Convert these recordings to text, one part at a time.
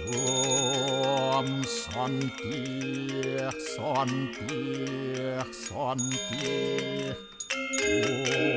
Om Santi Santi Santi Om.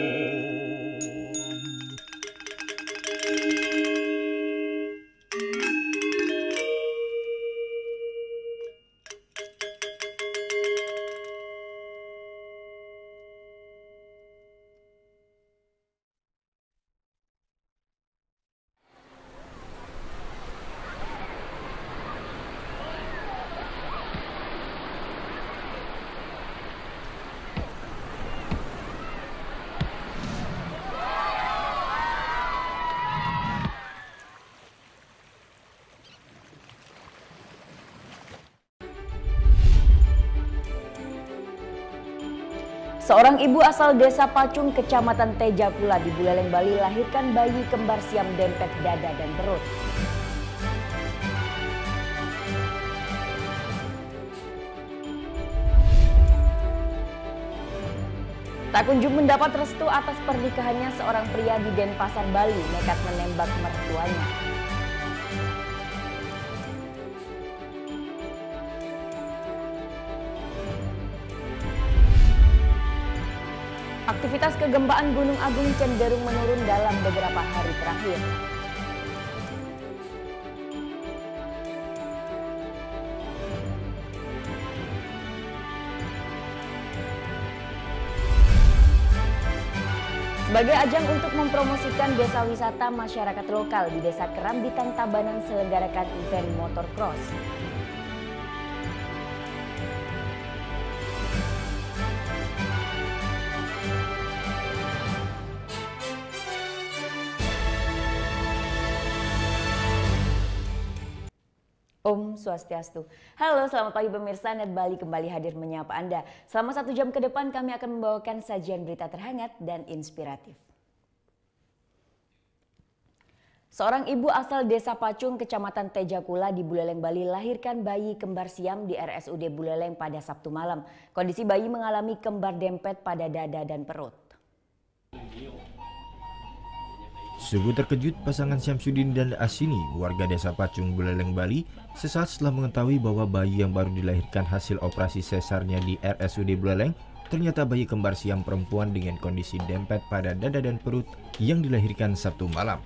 Seorang ibu asal Desa Pacung, Kecamatan Tejapula di Buleleng, Bali lahirkan bayi kembar siam dempet dada dan perut. Tak kunjung mendapat restu atas pernikahannya, seorang pria di Denpasar, Bali nekat menembak mertuanya. Aktivitas kegempaan Gunung Agung cenderung menurun dalam beberapa hari terakhir. Sebagai ajang untuk mempromosikan desa wisata masyarakat lokal di Desa Kerambitan Tabanan selenggarakan event motocross. Om Swastiastu. Halo, selamat pagi pemirsa, Net Bali kembali hadir menyapa Anda. Selama 1 jam ke depan kami akan membawakan sajian berita terhangat dan inspiratif. Seorang ibu asal Desa Pacung, Kecamatan Tejapula di Buleleng, Bali lahirkan bayi kembar siam di RSUD Buleleng pada Sabtu malam. Kondisi bayi mengalami kembar dempet pada dada dan perut. Sungguh terkejut pasangan Syamsuddin dan Asini, warga Desa Pacung, Buleleng, Bali, sesaat setelah mengetahui bahwa bayi yang baru dilahirkan hasil operasi sesarnya di RSUD Buleleng ternyata bayi kembar siam perempuan dengan kondisi dempet pada dada dan perut yang dilahirkan Sabtu malam.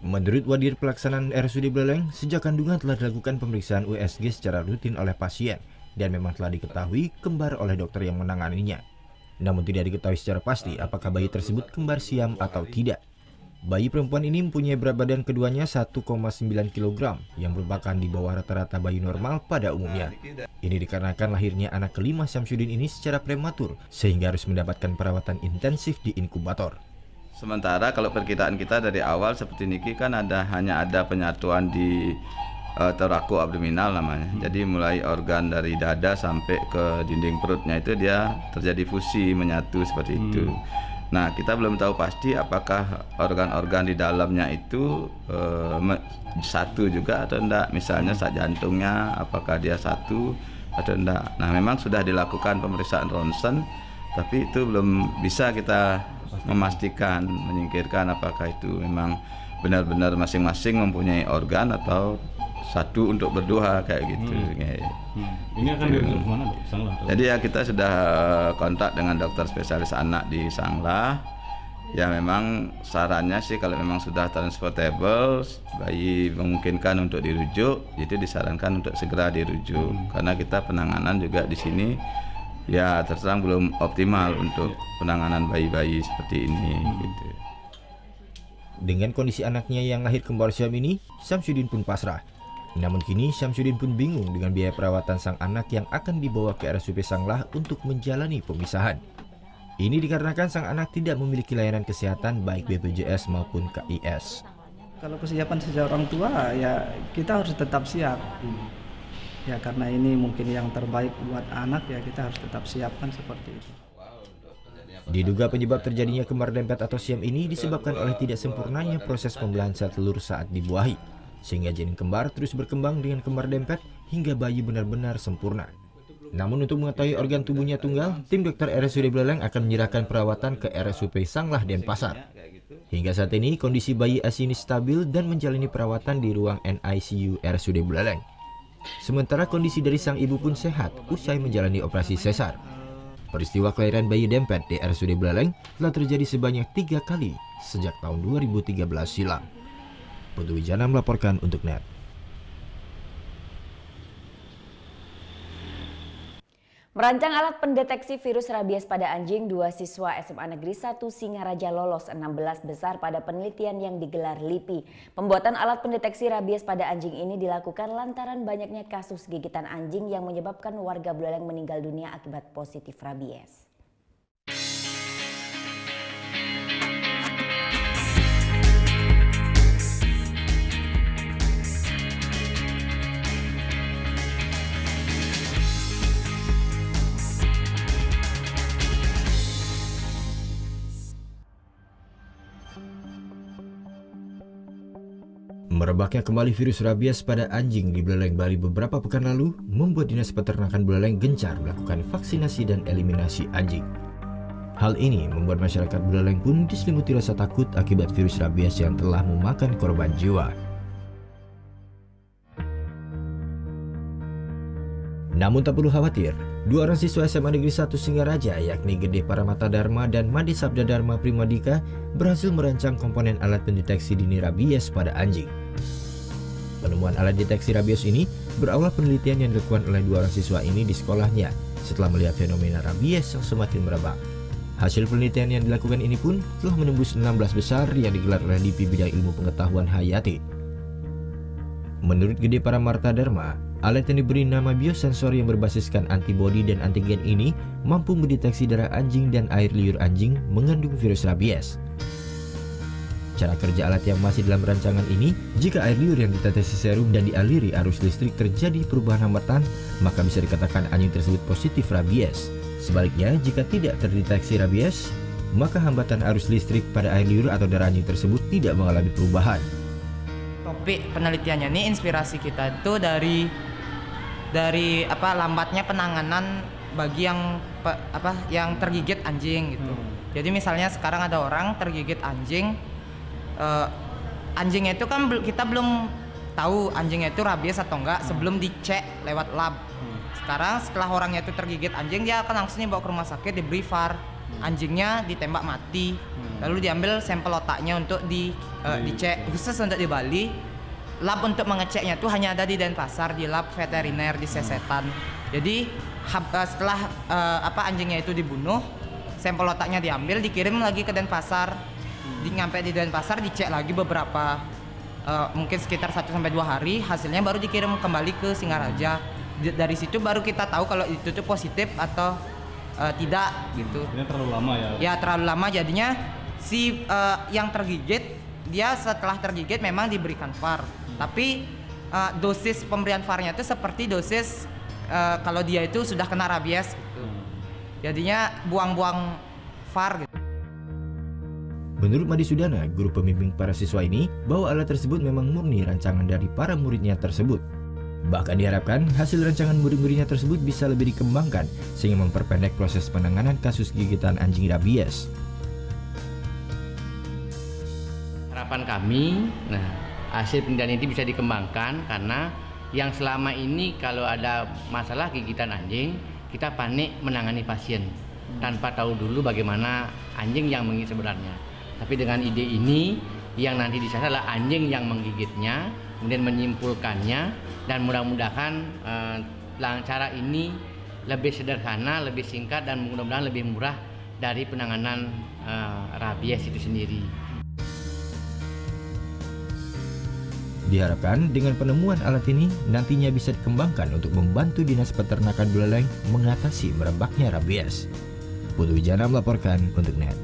Menurut Wadir Pelaksanaan RSUD Buleleng, sejak kandungan telah dilakukan pemeriksaan USG secara rutin oleh pasien dan memang telah diketahui kembar oleh dokter yang menanganinya. Namun tidak diketahui secara pasti apakah bayi tersebut kembar siam atau tidak. Bayi perempuan ini mempunyai berat badan keduanya 1,9 kg yang merupakan di bawah rata-rata bayi normal pada umumnya. Ini dikarenakan lahirnya anak kelima Syamsuddin ini secara prematur sehingga harus mendapatkan perawatan intensif di inkubator. Sementara kalau perkiraan kita dari awal seperti ini kan hanya ada penyatuan di toraco abdominal namanya. Jadi mulai organ dari dada sampai ke dinding perutnya itu dia terjadi fusi menyatu seperti itu. Nah, kita belum tahu pasti apakah organ-organ di dalamnya itu satu juga atau enggak. Misalnya sak jantungnya, apakah dia satu atau enggak. Nah, memang sudah dilakukan pemeriksaan ronsen, tapi itu belum bisa kita memastikan, menyingkirkan apakah itu memang benar-benar masing-masing mempunyai organ atau satu untuk berdua kayak gitu. Ini akan dirujuk kemana, Dok? Sanglah. Jadi ya kita sudah kontak dengan dokter spesialis anak di Sanglah. Ya memang sarannya sih kalau memang sudah transportable, bayi memungkinkan untuk dirujuk, itu disarankan untuk segera dirujuk. Karena kita penanganan juga di sini ya terus terang belum optimal untuk penanganan bayi-bayi seperti ini. Gitu. Dengan kondisi anaknya yang lahir kembar siam ini, Syamsuddin pun pasrah. Namun kini Syamsuddin pun bingung dengan biaya perawatan sang anak yang akan dibawa ke RSUD Sanglah untuk menjalani pemisahan. Ini dikarenakan sang anak tidak memiliki layanan kesehatan baik BPJS maupun KIS. Kalau kesiapan sejak orang tua ya kita harus tetap siap. Ya karena ini mungkin yang terbaik buat anak ya kita harus tetap siapkan seperti itu. Diduga penyebab terjadinya kembar dempet atau siam ini disebabkan oleh tidak sempurnanya proses pembelahan sel telur saat dibuahi. Sehingga janin kembar terus berkembang dengan kembar dempet hingga bayi benar-benar sempurna. Namun untuk mengetahui organ tubuhnya tunggal, tim dokter RSUD Buleleng akan menyerahkan perawatan ke RSUP Sanglah Denpasar. Hingga saat ini kondisi bayi Asini stabil dan menjalani perawatan di ruang NICU RSUD Buleleng. Sementara kondisi dari sang ibu pun sehat usai menjalani operasi sesar. Peristiwa kelahiran bayi dempet di RSUD Buleleng telah terjadi sebanyak 3 kali sejak tahun 2013 silam. Putu Wijana melaporkan untuk NET. Merancang alat pendeteksi virus rabies pada anjing, 2 siswa SMA Negeri 1 Singaraja lolos 16 besar pada penelitian yang digelar LIPI. Pembuatan alat pendeteksi rabies pada anjing ini dilakukan lantaran banyaknya kasus gigitan anjing yang menyebabkan warga Buleleng meninggal dunia akibat positif rabies. Merebaknya kembali virus rabies pada anjing di Buleleng, Bali beberapa pekan lalu membuat Dinas Peternakan Buleleng gencar melakukan vaksinasi dan eliminasi anjing. Hal ini membuat masyarakat Buleleng pun diselimuti rasa takut akibat virus rabies yang telah memakan korban jiwa. Namun tak perlu khawatir, 2 orang siswa SMA Negeri 1 Singaraja yakni Gede Paramata Dharma dan Made Sabda Dharma Primadika berhasil merancang komponen alat pendeteksi dini rabies pada anjing. Penemuan alat deteksi rabies ini berawal penelitian yang dilakukan oleh 2 orang siswa ini di sekolahnya setelah melihat fenomena rabies yang semakin merebak. Hasil penelitian yang dilakukan ini pun telah menembus 16 besar yang digelar oleh LIPI Bidang Ilmu Pengetahuan Hayati. Menurut Gede Paramata Dharma, alat yang diberi nama biosensor yang berbasiskan antibodi dan antigen ini mampu mendeteksi darah anjing dan air liur anjing mengandung virus rabies. Cara kerja alat yang masih dalam rancangan ini, jika air liur yang ditetesi serum dan dialiri arus listrik terjadi perubahan hambatan, maka bisa dikatakan anjing tersebut positif rabies. Sebaliknya, jika tidak terdeteksi rabies, maka hambatan arus listrik pada air liur atau darah anjing tersebut tidak mengalami perubahan. Topik penelitiannya ini inspirasi kita itu dari lambatnya penanganan bagi yang tergigit anjing gitu. Jadi misalnya sekarang ada orang tergigit anjing, anjingnya itu kan kita belum tahu anjingnya itu rabies atau enggak sebelum dicek lewat lab. Sekarang setelah orangnya itu tergigit anjing, dia akan langsung dibawa ke rumah sakit, diberi VAR, anjingnya ditembak mati, lalu diambil sampel otaknya untuk dicek. Khusus untuk di Bali, lab untuk mengeceknya itu hanya ada di Denpasar, di lab veteriner di Sesetan. Jadi setelah anjingnya itu dibunuh, sampel otaknya diambil, dikirim lagi ke Denpasar. Nyampe di Denpasar dicek lagi beberapa mungkin sekitar 1-2 hari, hasilnya baru dikirim kembali ke Singaraja. Dari situ baru kita tahu kalau itu tuh positif atau tidak gitu. Ini terlalu lama ya? Ya terlalu lama, jadinya si yang tergigit, dia setelah tergigit memang diberikan VAR, tapi dosis pemberian VAR-nya itu seperti dosis kalau dia itu sudah kena rabies gitu. Jadinya buang-buang VAR gitu. Menurut Madi Sudana, guru pembimbing para siswa ini, bahwa alat tersebut memang murni rancangan dari para muridnya tersebut. Bahkan diharapkan hasil rancangan murid-muridnya tersebut bisa lebih dikembangkan sehingga memperpendek proses penanganan kasus gigitan anjing rabies. Harapan kami, hasil penelitian ini bisa dikembangkan karena yang selama ini kalau ada masalah gigitan anjing, kita panik menangani pasien tanpa tahu dulu bagaimana anjing yang menggigit sebenarnya. Tapi dengan ide ini, yang nanti disasar adalah anjing yang menggigitnya, kemudian menyimpulkannya, dan mudah-mudahan cara ini lebih sederhana, lebih singkat, dan mudah-mudahan lebih murah dari penanganan rabies itu sendiri. Diharapkan dengan penemuan alat ini nantinya bisa dikembangkan untuk membantu Dinas Peternakan Buleleng mengatasi merebaknya rabies. Putu Wijana melaporkan untuk NET.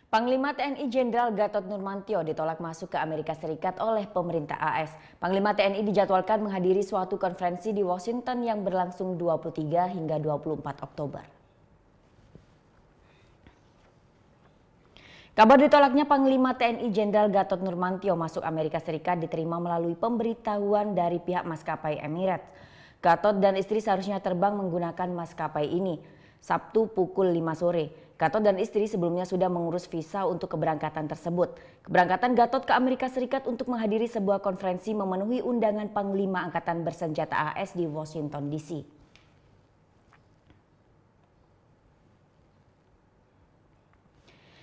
Panglima TNI Jenderal Gatot Nurmantio ditolak masuk ke Amerika Serikat oleh pemerintah AS. Panglima TNI dijadwalkan menghadiri suatu konferensi di Washington yang berlangsung 23 hingga 24 Oktober. Kabar ditolaknya Panglima TNI Jenderal Gatot Nurmantio masuk Amerika Serikat diterima melalui pemberitahuan dari pihak maskapai Emirates. Gatot dan istri seharusnya terbang menggunakan maskapai ini. Sabtu pukul 5 sore. Gatot dan istri sebelumnya sudah mengurus visa untuk keberangkatan tersebut. Keberangkatan Gatot ke Amerika Serikat untuk menghadiri sebuah konferensi memenuhi undangan Panglima Angkatan Bersenjata AS di Washington DC.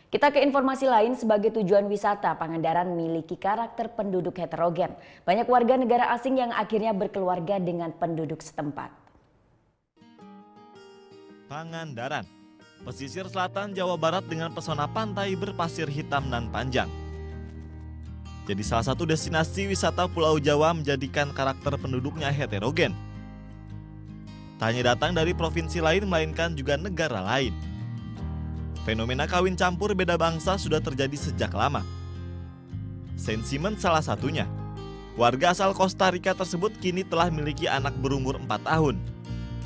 Kita ke informasi lain. Sebagai tujuan wisata, Pangandaran memiliki karakter penduduk heterogen. Banyak warga negara asing yang akhirnya berkeluarga dengan penduduk setempat. Pangandaran, pesisir selatan Jawa Barat dengan pesona pantai berpasir hitam nan panjang. Jadi salah satu destinasi wisata Pulau Jawa menjadikan karakter penduduknya heterogen. Tak hanya datang dari provinsi lain melainkan juga negara lain. Fenomena kawin campur beda bangsa sudah terjadi sejak lama. Saint Simon salah satunya. Warga asal Costa Rica tersebut kini telah memiliki anak berumur 4 tahun.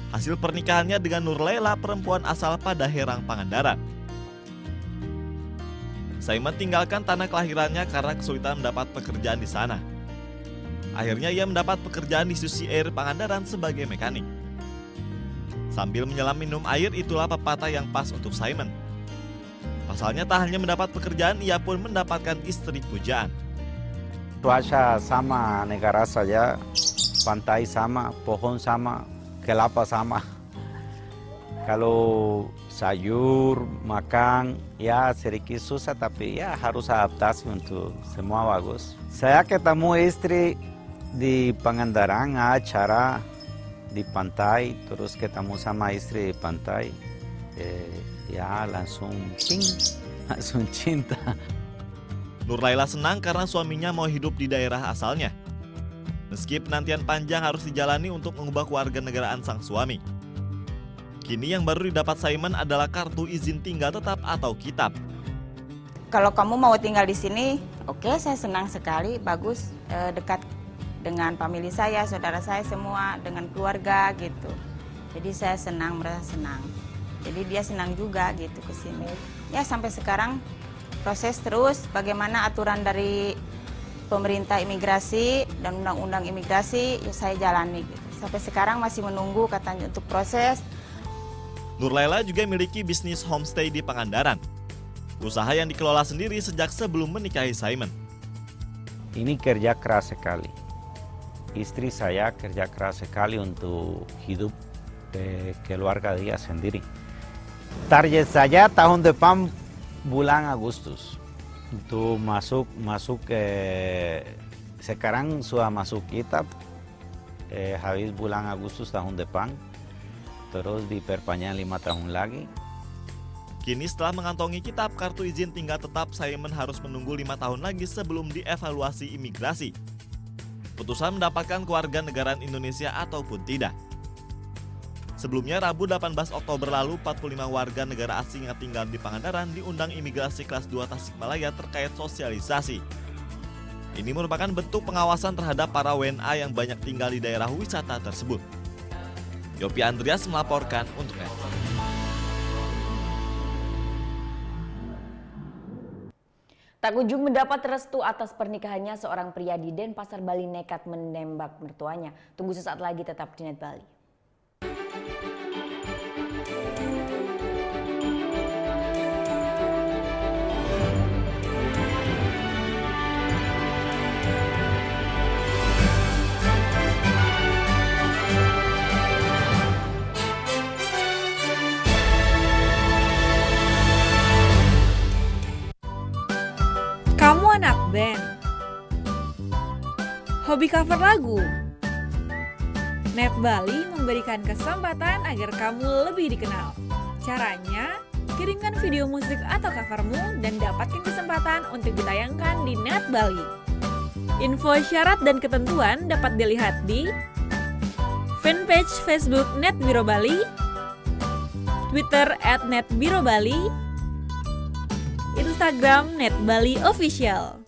Hasil pernikahannya dengan Nur Laila, perempuan asal Padaherang, Pangandaran. Simon tinggalkan tanah kelahirannya karena kesulitan mendapat pekerjaan di sana. Akhirnya ia mendapat pekerjaan di Susi Air Pangandaran sebagai mekanik. Sambil menyelam minum air, itulah pepatah yang pas untuk Simon. Pasalnya tak hanya mendapat pekerjaan, ia pun mendapatkan istri pujaan. Cuaca sama, negara saja, pantai sama, pohon sama, kelapa sama. Kalau sayur, makan, ya sedikit susah tapi ya harus adaptasi untuk semua bagus. Saya ketemu istri di Pangandaran, acara di pantai, terus ketemu sama istri di pantai. Ya langsung cinta. Nur Laila senang karena suaminya mau hidup di daerah asalnya. Meski penantian panjang harus dijalani untuk mengubah kewarganegaraan sang suami. Kini yang baru didapat Simon adalah kartu izin tinggal tetap atau kitab. Kalau kamu mau tinggal di sini, oke, saya senang sekali, bagus, dekat dengan famili saya, saudara saya semua, dengan keluarga gitu. Jadi saya senang, merasa senang. Jadi dia senang juga gitu ke sini. Ya sampai sekarang proses terus bagaimana aturan dari pemerintah imigrasi dan undang-undang imigrasi ya saya jalani gitu. Sampai sekarang masih menunggu katanya untuk proses. Nur Laila juga memiliki bisnis homestay di Pangandaran. Usaha yang dikelola sendiri sejak sebelum menikahi Simon. Ini kerja keras sekali. Istri saya kerja keras sekali untuk hidup keluarga dia sendiri. Target saja tahun depan bulan Agustus untuk masuk sekarang sudah masuk kitab habis bulan Agustus tahun depan terus diperpanjang 5 tahun lagi. Kini setelah mengantongi kitab kartu izin tinggal tetap, Simon harus menunggu 5 tahun lagi sebelum dievaluasi imigrasi. Putusan mendapatkan kewarganegaraan Indonesia ataupun tidak. Sebelumnya Rabu 18 Oktober lalu 45 warga negara asing yang tinggal di Pangandaran diundang imigrasi kelas 2 Tasikmalaya terkait sosialisasi. Ini merupakan bentuk pengawasan terhadap para WNA yang banyak tinggal di daerah wisata tersebut. Yopi Andreas melaporkan untuk Net. Tak kunjung mendapat restu atas pernikahannya, seorang pria di Denpasar, Bali nekat menembak mertuanya. Tunggu sesaat lagi, tetap di Net Bali. Kamu anak band, hobi cover lagu. Net Bali memberikan kesempatan agar kamu lebih dikenal. Caranya, kirimkan video musik atau covermu dan dapatkan kesempatan untuk ditayangkan di Net Bali. Info syarat dan ketentuan dapat dilihat di fanpage Facebook Net Biro Bali, Twitter @netbirobali, Instagram Net Bali Official.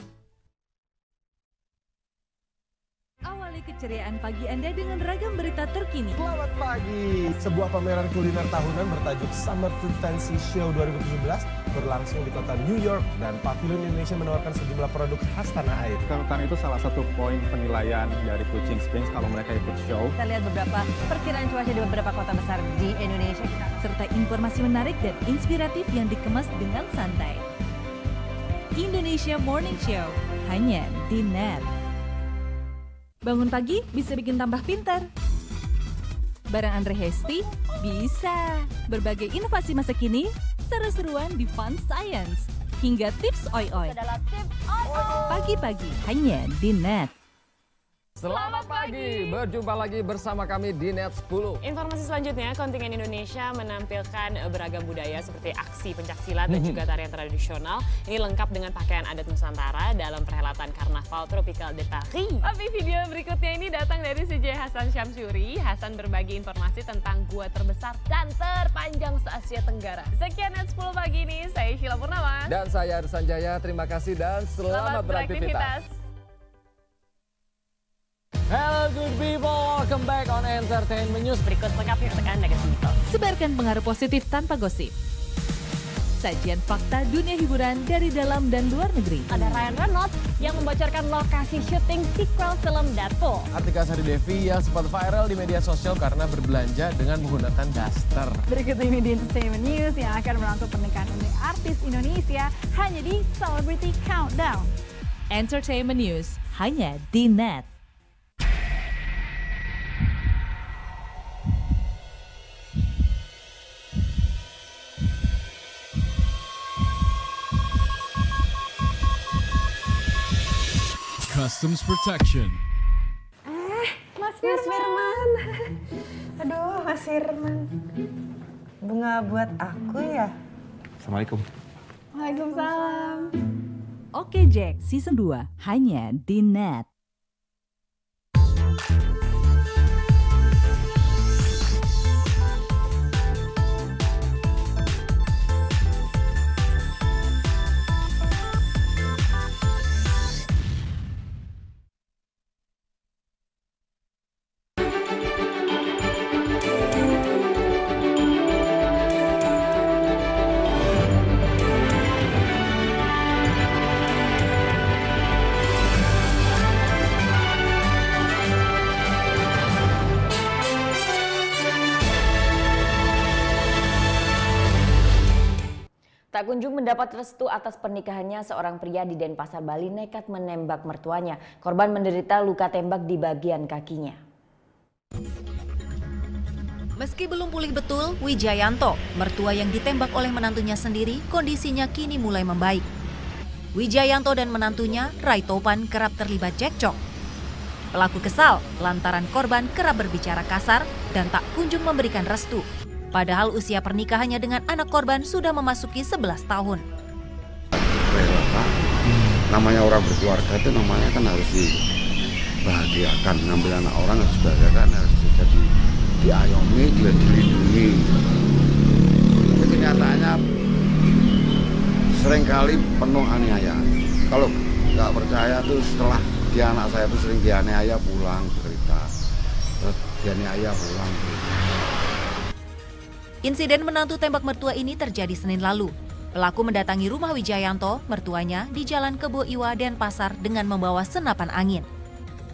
Awali keceriaan pagi Anda dengan ragam berita terkini. Selamat pagi. Sebuah pameran kuliner tahunan bertajuk Summer Food Fancy Show 2017 berlangsung di kota New York dan Pavilion Indonesia menawarkan sejumlah produk khas tanah air. Kerutan itu salah satu poin penilaian dari Kuching Springs kalau mereka ikut show. Kita lihat beberapa perkiraan cuaca di beberapa kota besar di Indonesia. Serta informasi menarik dan inspiratif yang dikemas dengan santai. Indonesia Morning Show, hanya di NET. Bangun pagi bisa bikin tambah pintar. Bareng Andre Hesti, bisa. Berbagai inovasi masa kini, seru-seruan di Fun Science. Hingga tips oi-oi. Pagi-pagi, hanya di NET. Selamat pagi, berjumpa lagi bersama kami di NET 10. Informasi selanjutnya, kontingen Indonesia menampilkan beragam budaya seperti aksi pencaksilat dan juga tarian tradisional. Ini lengkap dengan pakaian adat Nusantara dalam perhelatan Karnaval Tropical de Paris. Tapi video berikutnya ini datang dari CJ Hasan Syamsuri. Hasan berbagi informasi tentang gua terbesar dan terpanjang se-Asia Tenggara. Sekian NET 10 pagi ini, saya Sheila Purnama. Dan saya Arsan Jaya, terima kasih dan selamat beraktivitas. Hello good people, welcome back on Entertainment News. Berikut lengkapnya untuk Anda guys. Sebarkan pengaruh positif tanpa gosip. Sajian fakta dunia hiburan dari dalam dan luar negeri. Ada Ryan Reynolds yang membocorkan lokasi syuting sequel film Deadpool. Artika Sari Devi yang sempat viral di media sosial karena berbelanja dengan menggunakan daster. Berikut ini di Entertainment News yang akan merangkum pernikahan unik artis Indonesia hanya di Celebrity Countdown. Entertainment News, hanya di NET. Customs Protection. Mas Firman. Aduh, Mas Firman. Bunga buat aku ya? Assalamualaikum. Waalaikumsalam. Oke Jack, Season 2, hanya di NET. Tak kunjung mendapat restu atas pernikahannya, seorang pria di Denpasar, Bali nekat menembak mertuanya. Korban menderita luka tembak di bagian kakinya. Meski belum pulih betul, Wijayanto, mertua yang ditembak oleh menantunya sendiri, kondisinya kini mulai membaik. Wijayanto dan menantunya, Rai Topan, kerap terlibat cekcok. Pelaku kesal lantaran korban kerap berbicara kasar dan tak kunjung memberikan restu. Padahal usia pernikahannya dengan anak korban sudah memasuki 11 tahun. Namanya orang berkeluarga itu namanya kan harus dibahagiakan. Ngambil anak orang harus dibahagiakan, harus jadi diayomi, dilindungi. Tapi nyatanya seringkali penuh aniaya. Kalau nggak percaya tuh setelah dia anak saya tuh sering dianiaya pulang cerita. Terus dianiaya pulang cerita. Insiden menantu tembak mertua ini terjadi Senin lalu. Pelaku mendatangi rumah Wijayanto, mertuanya, di Jalan Kebo Iwa, Denpasar dengan membawa senapan angin.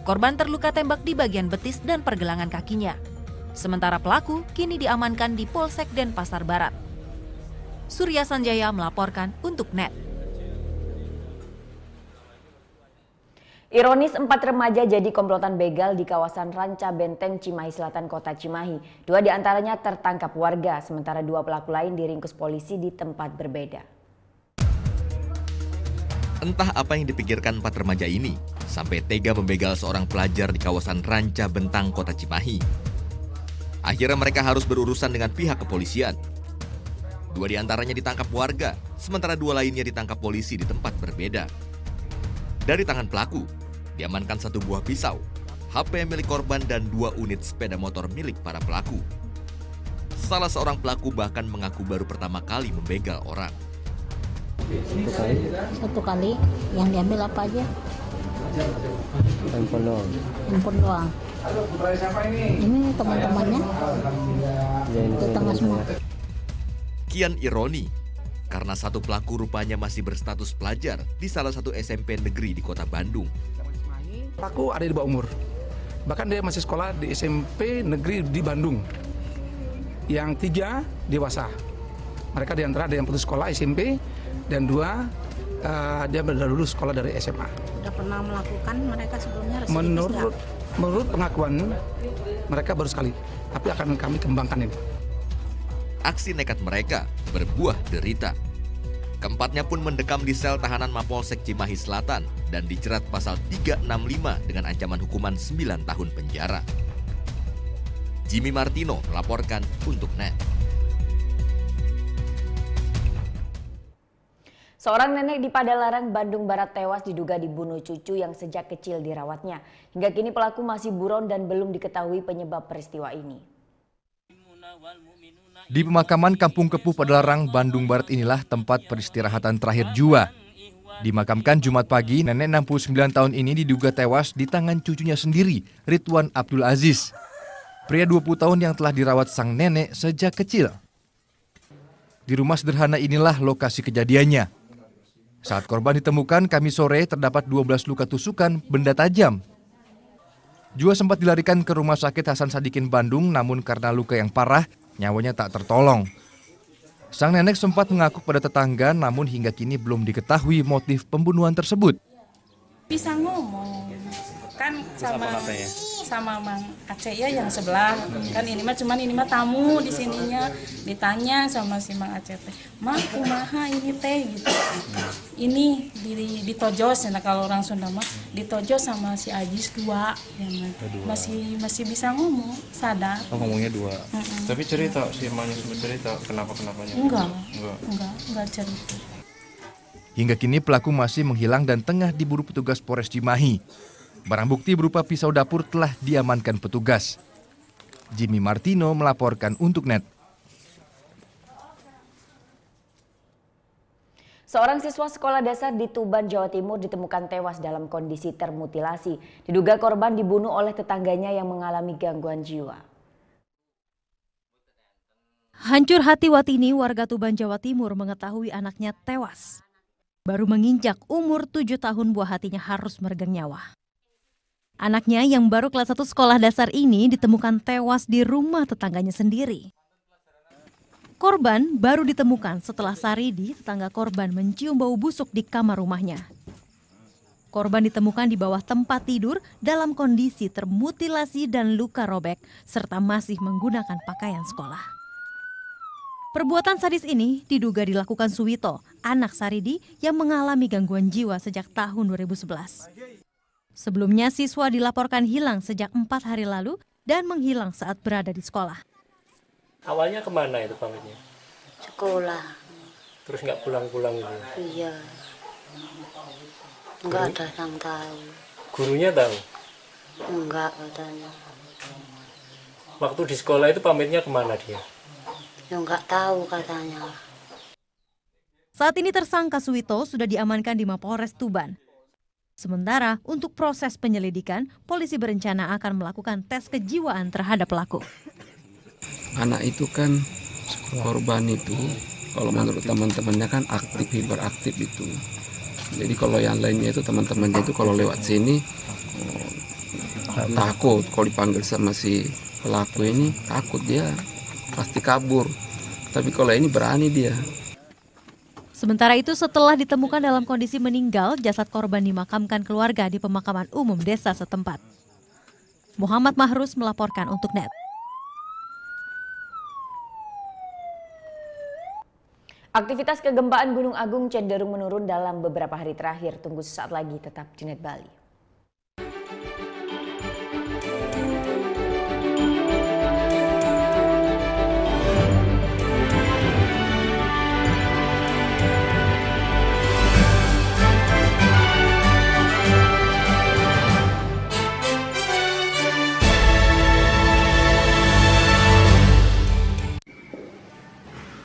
Korban terluka tembak di bagian betis dan pergelangan kakinya. Sementara pelaku kini diamankan di Polsek Denpasar Barat. Surya Sanjaya melaporkan untuk NET. Ironis, 4 remaja jadi komplotan begal di kawasan Ranca Benteng, Cimahi Selatan, Kota Cimahi. 2 diantaranya tertangkap warga, sementara 2 pelaku lain diringkus polisi di tempat berbeda. Entah apa yang dipikirkan 4 remaja ini, sampai tega membegal seorang pelajar di kawasan Ranca Bentang, Kota Cimahi. Akhirnya mereka harus berurusan dengan pihak kepolisian. 2 diantaranya ditangkap warga, sementara 2 lainnya ditangkap polisi di tempat berbeda. Dari tangan pelaku, diamankan 1 buah pisau, HP milik korban dan 2 unit sepeda motor milik para pelaku. Salah seorang pelaku bahkan mengaku baru pertama kali membegal orang. Satu kali, yang diambil apa aja? Handphone doang. Handphone doang. Ini teman-temannya tetangga semua. Kian ironi, karena satu pelaku rupanya masih berstatus pelajar di salah satu SMP negeri di kota Bandung. Pelaku ada di bawah umur. Bahkan dia masih sekolah di SMP negeri di Bandung. Yang 3 dewasa. Mereka di antara ada yang putus sekolah SMP dan 2 dia sudah lulus sekolah dari SMA. Sudah pernah melakukan mereka sebelumnya Menurut pengakuan mereka baru sekali, tapi akan kami kembangkan ini. Aksi nekat mereka berbuah derita. Keempatnya pun mendekam di sel tahanan Mapolsek Cimahi Selatan dan dijerat pasal 365 dengan ancaman hukuman 9 tahun penjara. Jimmy Martino melaporkan untuk NET. Seorang nenek di Padalarang, Bandung Barat tewas diduga dibunuh cucu yang sejak kecil dirawatnya. Hingga kini pelaku masih buron dan belum diketahui penyebab peristiwa ini. Di pemakaman Kampung Kepuh Padalarang, Bandung Barat inilah tempat peristirahatan terakhir Jua. Dimakamkan Jumat pagi, nenek 69 tahun ini diduga tewas di tangan cucunya sendiri, Ridwan Abdul Aziz. Pria 20 tahun yang telah dirawat sang nenek sejak kecil. Di rumah sederhana inilah lokasi kejadiannya. Saat korban ditemukan Kamis sore terdapat 12 luka tusukan benda tajam. Jua sempat dilarikan ke Rumah Sakit Hasan Sadikin Bandung, namun karena luka yang parah, nyawanya tak tertolong. Sang nenek sempat mengaku pada tetangga, namun hingga kini belum diketahui motif pembunuhan tersebut. Bisa ngomong kan sama Mang Aceh ya yang sebelah kan ini mah tamu di sininya, ditanya sama si Mang Aceh teh, "Mah kumaha ini teh?" gitu. Ini ditojos, nah kalau orang Sunda mah ditojos sama si Ajis 2 ya masih bisa ngomong, sadar. Oh, ngomongnya 2. Tapi cerita si Manya cerita kenapa-kenapanya? Enggak cerita. Hingga kini pelaku masih menghilang dan tengah diburu petugas Polres Cimahi. Barang bukti berupa pisau dapur telah diamankan petugas. Jimmy Martino melaporkan untuk NET. Seorang siswa sekolah dasar di Tuban, Jawa Timur ditemukan tewas dalam kondisi termutilasi. Diduga korban dibunuh oleh tetangganya yang mengalami gangguan jiwa. Hancur hati Watini, warga Tuban, Jawa Timur mengetahui anaknya tewas. Baru menginjak umur 7 tahun buah hatinya harus meregang nyawa. Anaknya yang baru kelas 1 sekolah dasar ini ditemukan tewas di rumah tetangganya sendiri. Korban baru ditemukan setelah Saridi, tetangga korban, mencium bau busuk di kamar rumahnya. Korban ditemukan di bawah tempat tidur dalam kondisi termutilasi dan luka robek, serta masih menggunakan pakaian sekolah. Perbuatan sadis ini diduga dilakukan Suwito, anak Saridi yang mengalami gangguan jiwa sejak tahun 2011. Sebelumnya siswa dilaporkan hilang sejak 4 hari lalu dan menghilang saat berada di sekolah. Awalnya kemana itu pamitnya? Sekolah. Terus nggak pulang-pulang gitu? Iya. Nggak ada yang tahu. Gurunya tahu? Enggak katanya. Waktu di sekolah itu pamitnya kemana dia? Ya nggak tahu katanya. Saat ini tersangka Suwito sudah diamankan di Mapolres Tuban. Sementara untuk proses penyelidikan, polisi berencana akan melakukan tes kejiwaan terhadap pelaku. Anak itu kan korban itu, kalau menurut teman-temannya kan aktif, hiperaktif itu. Jadi kalau yang lainnya itu teman-temannya itu kalau lewat sini takut, kalau dipanggil sama si pelaku ini takut dia, pasti kabur. Tapi kalau ini berani dia. Sementara itu setelah ditemukan dalam kondisi meninggal, jasad korban dimakamkan keluarga di pemakaman umum desa setempat. Muhammad Mahrus melaporkan untuk NET. Aktivitas kegempaan Gunung Agung cenderung menurun dalam beberapa hari terakhir. Tunggu sesaat lagi, tetap di NET Bali.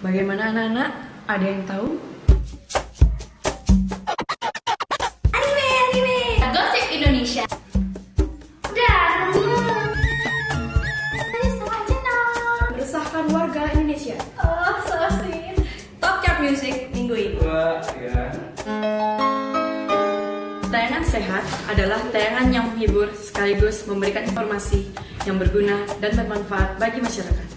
Bagaimana anak-anak? Ada yang tahu? Anime! Gosip Indonesia. keresahan warga Indonesia. Oh, so sweet. Top Chart Music minggu ini. Tayangan sehat adalah tayangan yang menghibur sekaligus memberikan informasi yang berguna dan bermanfaat bagi masyarakat.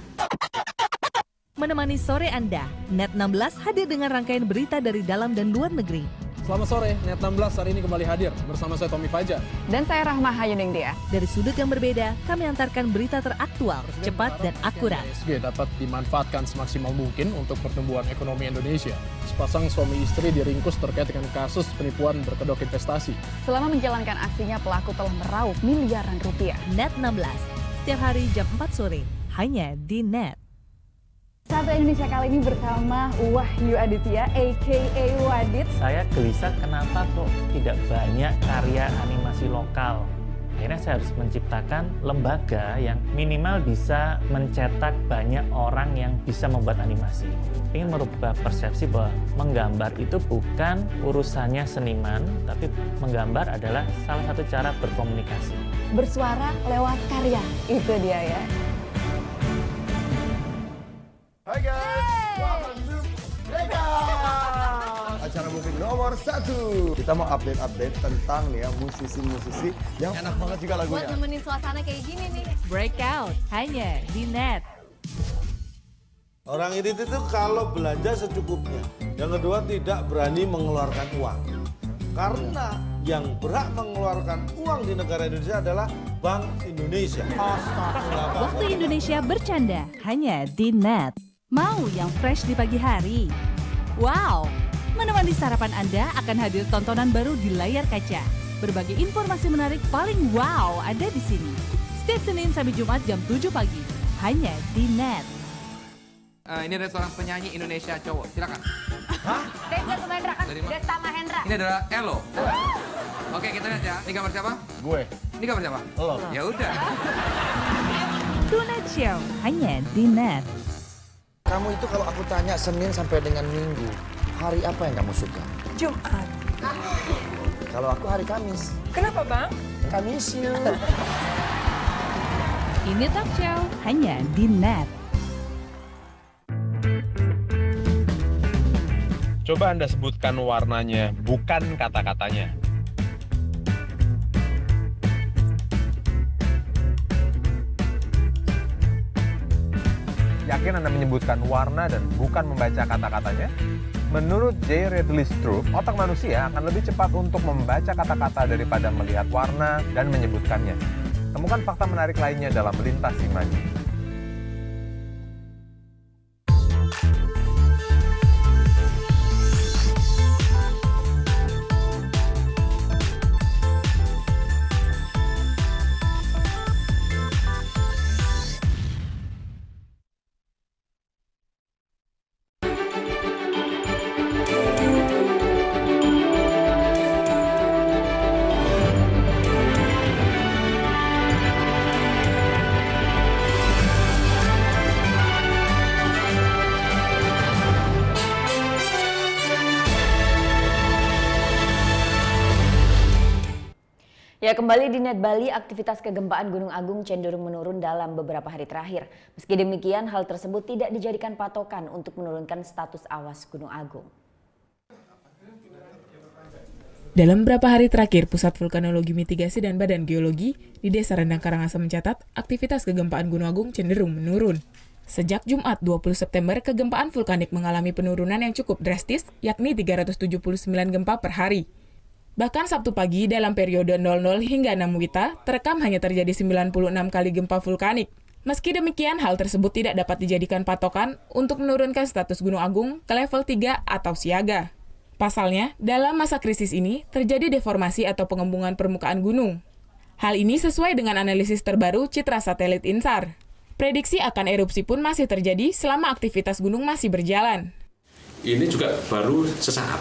Menemani sore Anda, Net 16 hadir dengan rangkaian berita dari dalam dan luar negeri. Selamat sore, Net 16 hari ini kembali hadir bersama saya Tommy Fajar. Dan saya Rahma Hayuningdia. Dari sudut yang berbeda, kami antarkan berita teraktual, cepat dan akurat. ESG dapat dimanfaatkan semaksimal mungkin untuk pertumbuhan ekonomi Indonesia. Sepasang suami istri diringkus terkait dengan kasus penipuan berkedok investasi. Selama menjalankan aksinya, pelaku telah meraup miliaran rupiah. Net 16, setiap hari jam 4 sore, hanya di Net. Satu Indonesia kali ini bersama Wahyu Aditya, a.k.a. Wadit. Saya gelisah kenapa kok tidak banyak karya animasi lokal. Akhirnya saya harus menciptakan lembaga yang minimal bisa mencetak banyak orang yang bisa membuat animasi. Ingin merubah persepsi bahwa menggambar itu bukan urusannya seniman, tapi menggambar adalah salah satu cara berkomunikasi. Bersuara lewat karya, itu dia ya. Hai guys, welcome to Mega acara musik nomor 1. Kita mau update tentang nih ya musisi-musisi yang enak banget juga lagunya. Buat nemenin suasana kayak gini nih. Breakout hanya di Net. Orang irit itu kalau belanja secukupnya. Yang kedua tidak berani mengeluarkan uang. Karena yang berhak mengeluarkan uang di negara Indonesia adalah Bank Indonesia. Waktu Indonesia bercanda hanya di Net. Mau yang fresh di pagi hari? Wow! Menemani sarapan Anda akan hadir tontonan baru di layar kaca. Berbagai informasi menarik paling wow ada di sini. Setiap Senin sampai Jumat jam 7 pagi. Hanya di Net. Ini ada seorang penyanyi Indonesia cowok. Silakan. Hah? Desta Mahendra kan? Desta Mahendra. Ini adalah Elo. Oke, kita lihat ya. Ini gambar siapa? Gue. Ini gambar siapa? Lo. Ya udah. Tonight Show hanya di Net. Kamu itu kalau aku tanya Senin sampai dengan Minggu, hari apa yang kamu suka? Jumat. Kalau aku hari Kamis. Kenapa bang? Kamis yuk. Ini Talk Show hanya di Net. Coba Anda sebutkan warnanya, bukan kata-katanya. Yakin Anda menyebutkan warna dan bukan membaca kata-katanya? Menurut J. Redley Stroop, otak manusia akan lebih cepat untuk membaca kata-kata daripada melihat warna dan menyebutkannya. Temukan fakta menarik lainnya dalam Lintas Imaji. Ya, kembali di Net Bali, aktivitas kegempaan Gunung Agung cenderung menurun dalam beberapa hari terakhir. Meski demikian, hal tersebut tidak dijadikan patokan untuk menurunkan status awas Gunung Agung. Dalam beberapa hari terakhir, Pusat Vulkanologi Mitigasi dan Badan Geologi di Desa Rendang Karangasem mencatat aktivitas kegempaan Gunung Agung cenderung menurun. Sejak Jumat 20 September, kegempaan vulkanik mengalami penurunan yang cukup drastis, yakni 379 gempa per hari. Bahkan Sabtu pagi dalam periode 00 hingga 6 WITA, terekam hanya terjadi 96 kali gempa vulkanik. Meski demikian, hal tersebut tidak dapat dijadikan patokan untuk menurunkan status Gunung Agung ke level 3 atau siaga. Pasalnya, dalam masa krisis ini, terjadi deformasi atau pengembungan permukaan gunung. Hal ini sesuai dengan analisis terbaru Citra Satelit INSAR. Prediksi akan erupsi pun masih terjadi selama aktivitas gunung masih berjalan. Ini juga baru sesaat,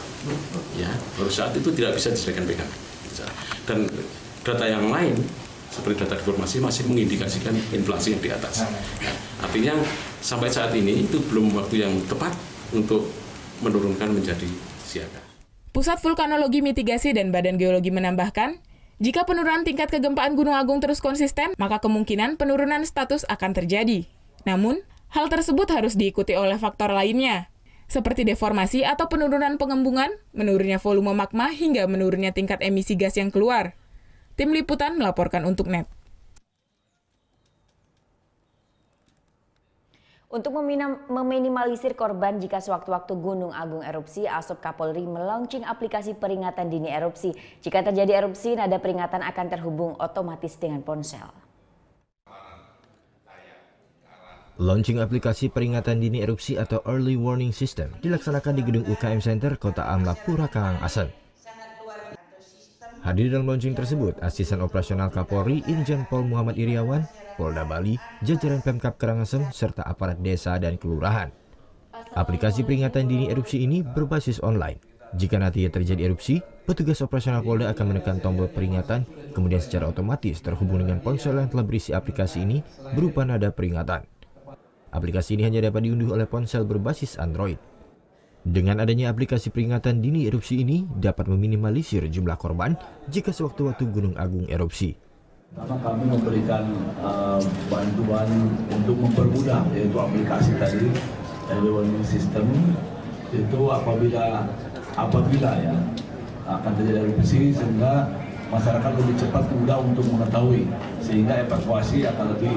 ya, baru saat itu tidak bisa dijadikan pegangan. Dan data yang lain, seperti data deformasi, masih mengindikasikan inflasi yang di atas. Artinya sampai saat ini itu belum waktu yang tepat untuk menurunkan menjadi siaga. Pusat Vulkanologi Mitigasi dan Badan Geologi menambahkan, jika penurunan tingkat kegempaan Gunung Agung terus konsisten, maka kemungkinan penurunan status akan terjadi. Namun, Hal tersebut harus diikuti oleh faktor lainnya, seperti deformasi atau penurunan pengembungan, menurunnya volume magma, hingga menurunnya tingkat emisi gas yang keluar. Tim Liputan melaporkan untuk NET. Untuk meminimalisir korban jika sewaktu-waktu Gunung Agung erupsi, Asop Kapolri melaunching aplikasi peringatan dini erupsi. Jika terjadi erupsi, nada peringatan akan terhubung otomatis dengan ponsel. Launching aplikasi peringatan dini erupsi atau Early Warning System dilaksanakan di Gedung UKM Center Kota Amla Pura Karangasem. Hadir dalam launching tersebut, Asisten Operasional Kapolri Irjen Pol Muhammad Iriawan, Polda Bali, jajaran Pemkab Karangasem, serta aparat desa dan kelurahan. Aplikasi peringatan dini erupsi ini berbasis online. Jika nantinya terjadi erupsi, petugas operasional Polda akan menekan tombol peringatan, kemudian secara otomatis terhubung dengan ponsel yang telah berisi aplikasi ini berupa nada peringatan. Aplikasi ini hanya dapat diunduh oleh ponsel berbasis Android. Dengan adanya aplikasi peringatan dini erupsi ini dapat meminimalisir jumlah korban jika sewaktu-waktu Gunung Agung erupsi. Karena kami memberikan bantuan untuk mempermudah, yaitu aplikasi tadi, early warning system, itu apabila ya akan terjadi erupsi, sehingga masyarakat lebih cepat mudah untuk mengetahui, sehingga evakuasi akan lebih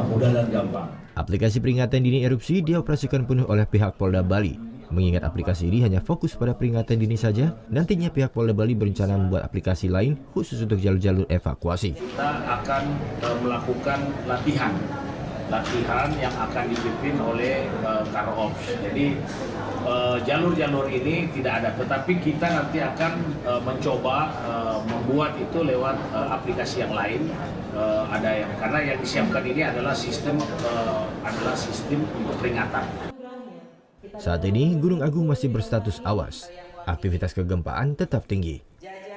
mudah dan gampang. Aplikasi peringatan dini erupsi dioperasikan penuh oleh pihak Polda Bali. Mengingat aplikasi ini hanya fokus pada peringatan dini saja, nantinya pihak Polda Bali berencana membuat aplikasi lain khusus untuk jalur-jalur evakuasi. Kita akan melakukan latihan yang akan dipimpin oleh Karops. Jadi jalur-jalur ini tidak ada, tetapi kita nanti akan mencoba membuat itu lewat aplikasi yang lain. Karena yang disiapkan ini adalah sistem untuk peringatan. Saat ini Gunung Agung masih berstatus awas. Aktivitas kegempaan tetap tinggi.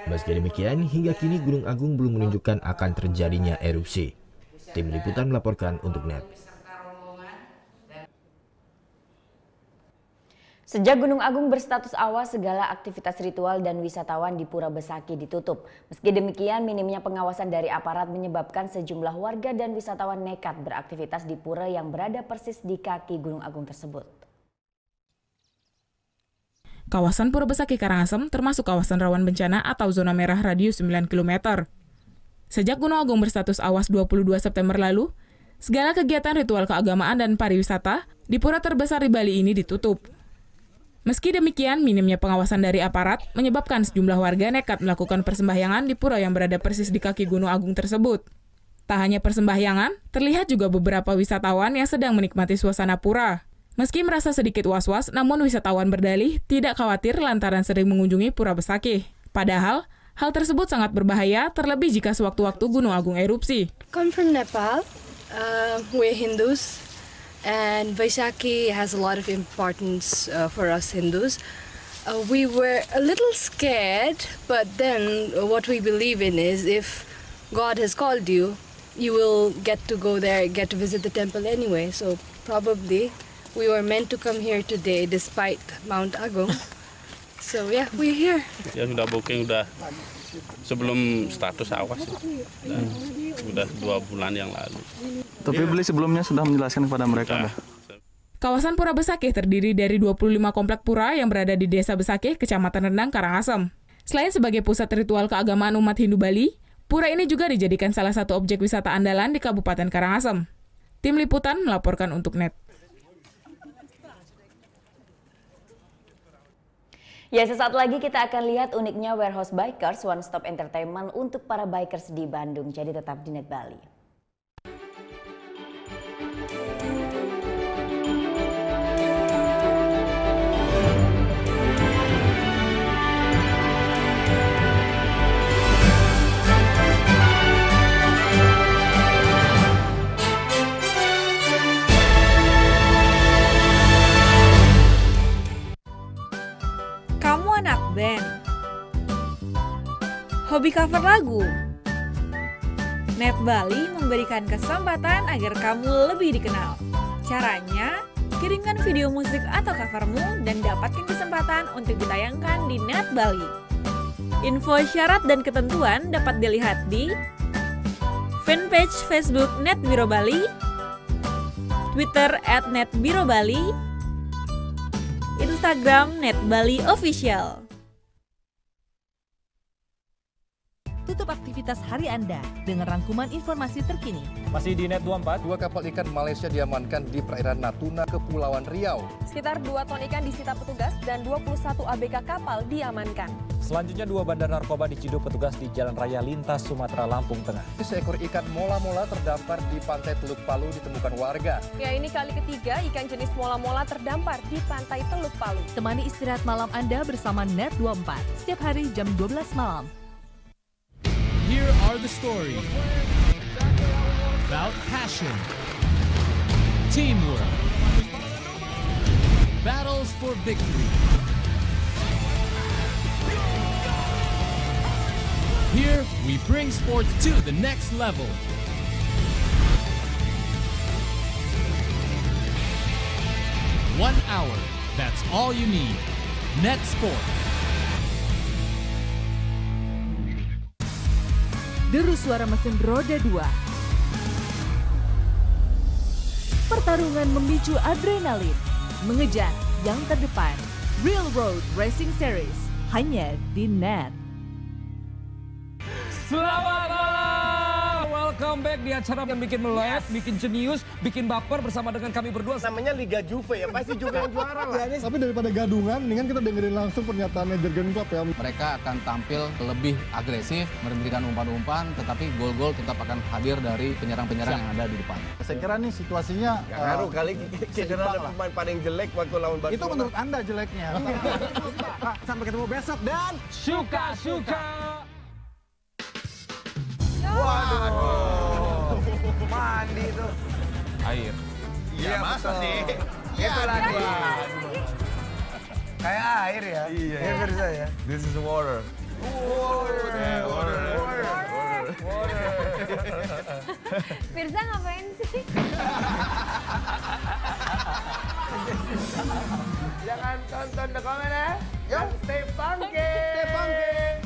Meski demikian, hingga kini Gunung Agung belum menunjukkan akan terjadinya erupsi. Tim Liputan melaporkan untuk NET. Sejak Gunung Agung berstatus awas, segala aktivitas ritual dan wisatawan di Pura Besaki ditutup. Meski demikian, minimnya pengawasan dari aparat menyebabkan sejumlah warga dan wisatawan nekat beraktivitas di pura yang berada persis di kaki Gunung Agung tersebut. Kawasan Pura Besaki Karangasem termasuk kawasan rawan bencana atau zona merah radius 9 km. Sejak Gunung Agung berstatus awas 22 September lalu, segala kegiatan ritual keagamaan dan pariwisata di pura terbesar di Bali ini ditutup. Meski demikian, minimnya pengawasan dari aparat menyebabkan sejumlah warga nekat melakukan persembahyangan di pura yang berada persis di kaki Gunung Agung tersebut. Tak hanya persembahyangan, terlihat juga beberapa wisatawan yang sedang menikmati suasana pura. Meski merasa sedikit was-was, namun wisatawan berdalih tidak khawatir lantaran sering mengunjungi Pura Besaki. Padahal, hal tersebut sangat berbahaya, terlebih jika sewaktu-waktu Gunung Agung erupsi. Come from Nepal, we're Hindus. And Vaishakhi has a lot of importance for us Hindus. We were a little scared, but then what we believe in is if God has called you, you will get to go there, get to visit the temple anyway. So probably we were meant to come here today despite Mount Agung. So yeah, we're here. Ya sudah booking udah sebelum status awas. Sudah 2 bulan yang lalu. Tapi beli sebelumnya sudah menjelaskan kepada mereka. Kawasan Pura Besaki terdiri dari 25 komplek pura yang berada di Desa Besaki, Kecamatan Rendang, Karangasem. Selain sebagai pusat ritual keagamaan umat Hindu Bali, pura ini juga dijadikan salah satu objek wisata andalan di Kabupaten Karangasem. Tim Liputan melaporkan untuk NET. Ya, sesaat lagi kita akan lihat uniknya Warehouse Bikers One Stop Entertainment untuk para bikers di Bandung. Jadi tetap di NET Bali. Kamu anak band, hobi cover lagu. NET Bali memberikan kesempatan agar kamu lebih dikenal. Caranya, kirimkan video musik atau covermu dan dapatkan kesempatan untuk ditayangkan di NET Bali. Info syarat dan ketentuan dapat dilihat di fanpage Facebook NET Biro Bali, Twitter @netbirobali, Instagram @netbaliofficial. Tutup aktivitas hari Anda dengan rangkuman informasi terkini. Masih di Net 24, 2 kapal ikan Malaysia diamankan di perairan Natuna, Kepulauan Riau. Sekitar 2 ton ikan disita petugas dan 21 ABK kapal diamankan. Selanjutnya 2 bandar narkoba diciduk petugas di Jalan Raya Lintas, Sumatera, Lampung Tengah. Seekor ikan mola-mola terdampar di pantai Teluk Palu ditemukan warga. Ya, ini kali ketiga ikan jenis mola-mola terdampar di pantai Teluk Palu. Temani istirahat malam Anda bersama Net 24 setiap hari jam 12 malam. Here are the stories about passion, teamwork, battles for victory. Here we bring sports to the next level. One hour, that's all you need. Net Sport. Deru suara mesin roda 2. Pertarungan memicu adrenalin, mengejar yang terdepan. Real Road Racing Series hanya di Net. Selamat malam, welcome back di acara yang bikin melek, bikin jenius, bikin baper bersama dengan kami berdua. Namanya Liga Juve ya, pasti juga yang juara lah. Tapi daripada gadungan, mendingan kita dengerin langsung pernyataannya Jurgen Klopp ya. Mereka akan tampil lebih agresif, memberikan umpan-umpan, tetapi gol-gol tetap akan hadir dari penyerang-penyerang yang ada di depan. Saya kira nih situasinya gak ngaruh kali kita ada pemain paling jelek waktu lawan Barcelona. Itu menurut Anda jeleknya. Sampai ketemu besok dan suka-suka. Waduh, mandi tuh. Air. Iya, masa sih? Itu lagi. Kayak air ya? Iya. Ya, Firza ya? This is water. Water. Firza ngapain sih? Jangan tonton The Comment ya. Yuk, stay funky. Stay funky.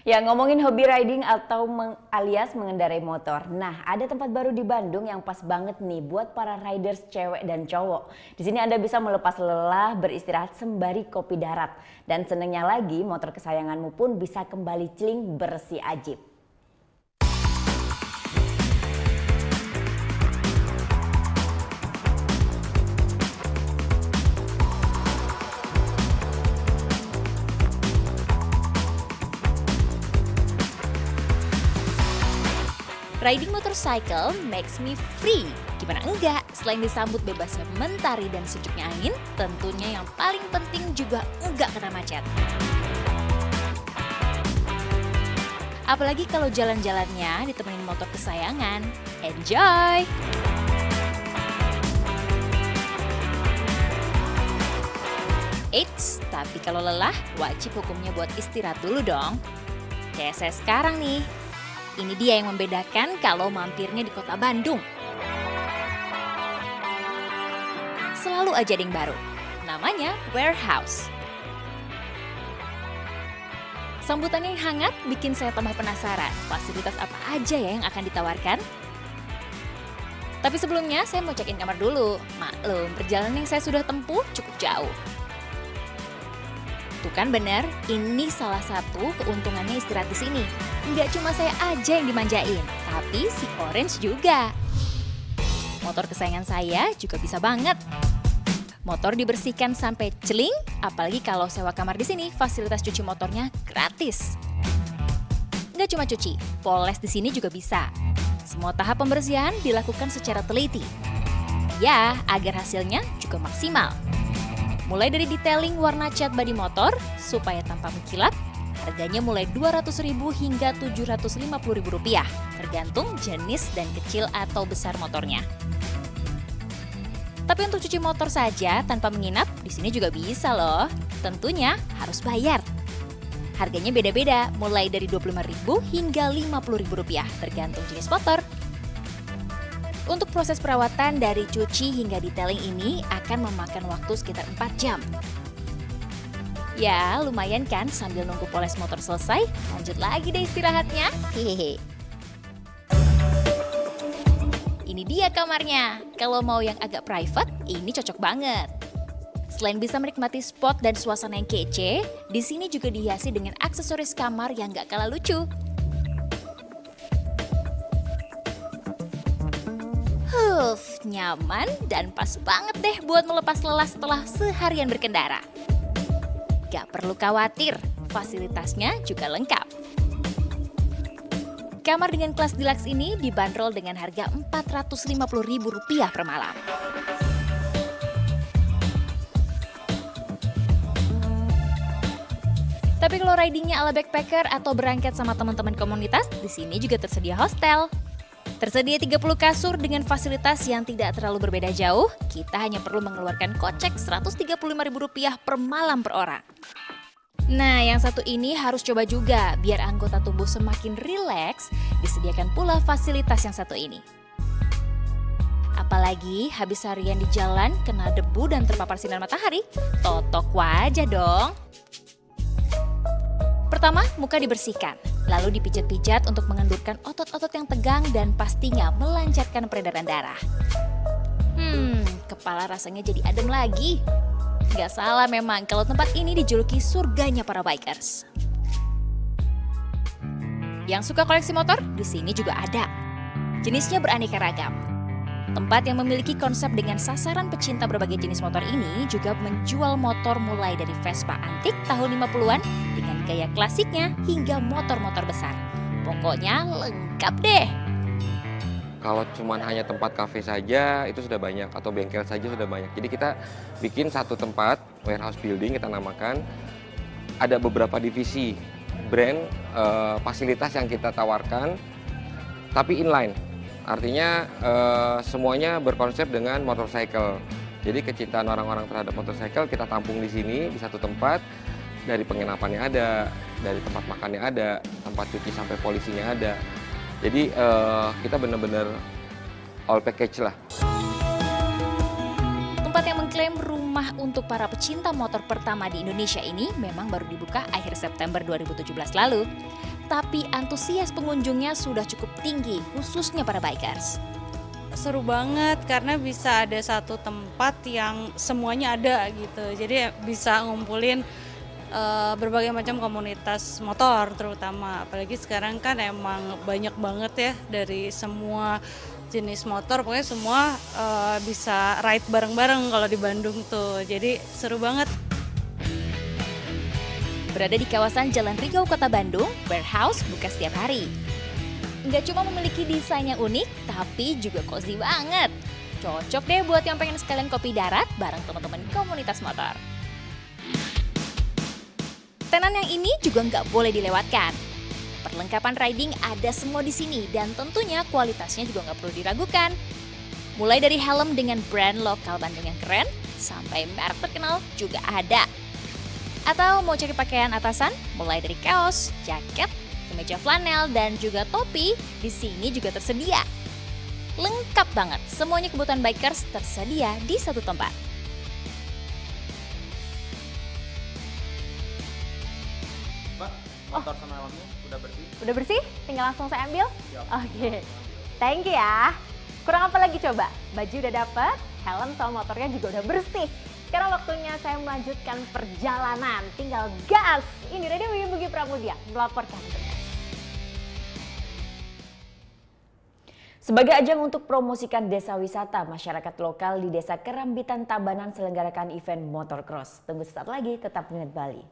Ya, ngomongin hobi riding atau alias mengendarai motor. Nah, ada tempat baru di Bandung yang pas banget nih buat para riders cewek dan cowok. Di sini Anda bisa melepas lelah, beristirahat sembari kopi darat. Dan senengnya lagi, motor kesayanganmu pun bisa kembali celing bersih ajib. Riding motorcycle makes me free. Gimana enggak? Selain disambut bebasnya mentari dan sejuknya angin, tentunya yang paling penting juga enggak kena macet. Apalagi kalau jalan-jalannya ditemenin motor kesayangan. Enjoy! Eits, tapi kalau lelah, wajib hukumnya buat istirahat dulu dong. Kayak saya sekarang nih. Ini dia yang membedakan kalau mampirnya di kota Bandung. Selalu aja ada yang baru. Namanya Warehouse. Sambutannya yang hangat bikin saya tambah penasaran. Fasilitas apa aja ya yang akan ditawarkan? Tapi sebelumnya saya mau check-in kamar dulu. Maklum, perjalanan yang saya sudah tempuh cukup jauh. Tuh kan bener, ini salah satu keuntungannya istirahat di sini. Nggak cuma saya aja yang dimanjain, tapi si Orange juga. Motor kesayangan saya juga bisa banget. Motor dibersihkan sampai celing, apalagi kalau sewa kamar di sini, fasilitas cuci motornya gratis. Nggak cuma cuci, poles di sini juga bisa. Semua tahap pembersihan dilakukan secara teliti. Ya, agar hasilnya juga maksimal. Mulai dari detailing warna cat bodi motor supaya tampak mengkilap, harganya mulai Rp200.000 hingga Rp750.000, tergantung jenis dan kecil atau besar motornya. Tapi untuk cuci motor saja tanpa menginap, di sini juga bisa loh. Tentunya harus bayar. Harganya beda-beda, mulai dari Rp25.000 hingga Rp50.000, tergantung jenis motor. Untuk proses perawatan dari cuci hingga detailing ini akan memakan waktu sekitar 4 jam. Ya, lumayan kan sambil nunggu poles motor selesai, lanjut lagi deh istirahatnya. Hehehe. Ini dia kamarnya. Kalau mau yang agak private, ini cocok banget. Selain bisa menikmati spot dan suasana yang kece, di sini juga dihiasi dengan aksesoris kamar yang gak kalah lucu. Nyaman dan pas banget deh buat melepas lelah setelah seharian berkendara. Gak perlu khawatir, fasilitasnya juga lengkap. Kamar dengan kelas deluxe ini dibanderol dengan harga Rp450.000 per malam. Tapi kalau ridingnya ala backpacker atau berangkat sama teman-teman komunitas, di sini juga tersedia hostel. Tersedia 30 kasur dengan fasilitas yang tidak terlalu berbeda jauh. Kita hanya perlu mengeluarkan kocek Rp135.000 per malam per orang. Nah, yang satu ini harus coba juga, biar anggota tubuh semakin rileks, disediakan pula fasilitas yang satu ini. Apalagi habis harian di jalan, kena debu dan terpapar sinar matahari, totok wajah dong. Pertama, muka dibersihkan, lalu dipijat-pijat untuk mengendurkan otot-otot yang tegang dan pastinya melancarkan peredaran darah. Kepala rasanya jadi adem lagi. Gak salah memang kalau tempat ini dijuluki surganya para bikers. Yang suka koleksi motor, di sini juga ada. Jenisnya beraneka ragam. Tempat yang memiliki konsep dengan sasaran pecinta berbagai jenis motor ini juga menjual motor mulai dari Vespa antik tahun 50-an dengan gaya klasiknya hingga motor-motor besar. Pokoknya lengkap deh. Kalau cuma hanya tempat kafe saja itu sudah banyak, atau bengkel saja sudah banyak. Jadi kita bikin satu tempat, warehouse building kita namakan, ada beberapa divisi, brand, fasilitas yang kita tawarkan, tapi inline. Artinya semuanya berkonsep dengan motorcycle. Jadi kecintaan orang-orang terhadap motorcycle kita tampung di sini, di satu tempat. Dari penginapannya ada, dari tempat makannya ada, tempat cuci sampai polisinya ada. Jadi kita benar-benar all package lah. Tempat yang mengklaim rumah untuk para pecinta motor pertama di Indonesia ini memang baru dibuka akhir September 2017 lalu. Tapi antusias pengunjungnya sudah cukup tinggi, khususnya para bikers. Seru banget karena bisa ada satu tempat yang semuanya ada gitu. Jadi bisa ngumpulin berbagai macam komunitas motor terutama. Apalagi sekarang kan emang banyak banget ya dari semua jenis motor. Pokoknya semua bisa ride bareng-bareng kalau di Bandung tuh. Jadi seru banget. Berada di kawasan Jalan Rigau, Kota Bandung, Warehouse buka setiap hari. Nggak cuma memiliki desain yang unik, tapi juga cozy banget. Cocok deh buat yang pengen sekalian kopi darat bareng teman-teman komunitas motor. Tenan yang ini juga nggak boleh dilewatkan. Perlengkapan riding ada semua di sini dan tentunya kualitasnya juga nggak perlu diragukan. Mulai dari helm dengan brand lokal Bandung yang keren, sampai merek terkenal juga ada. Atau mau cari pakaian atasan, mulai dari kaos, jaket, kemeja flanel, dan juga topi, di sini juga tersedia. Lengkap banget, semuanya kebutuhan bikers tersedia di satu tempat. Mbak, motor sama helmnya udah bersih? Udah bersih? Tinggal langsung saya ambil? Oke. Thank you ya. Kurang apa lagi coba? Baju udah dapet, helm sama motornya juga udah bersih. Sekarang waktunya saya melanjutkan perjalanan. Tinggal gas. Ini Radio Bugi Pramudia melaporkan. Sebagai ajang untuk promosikan desa wisata, masyarakat lokal di Desa Kerambitan Tabanan selenggarakan event motocross. Tunggu sesaat lagi, tetap di Net Bali.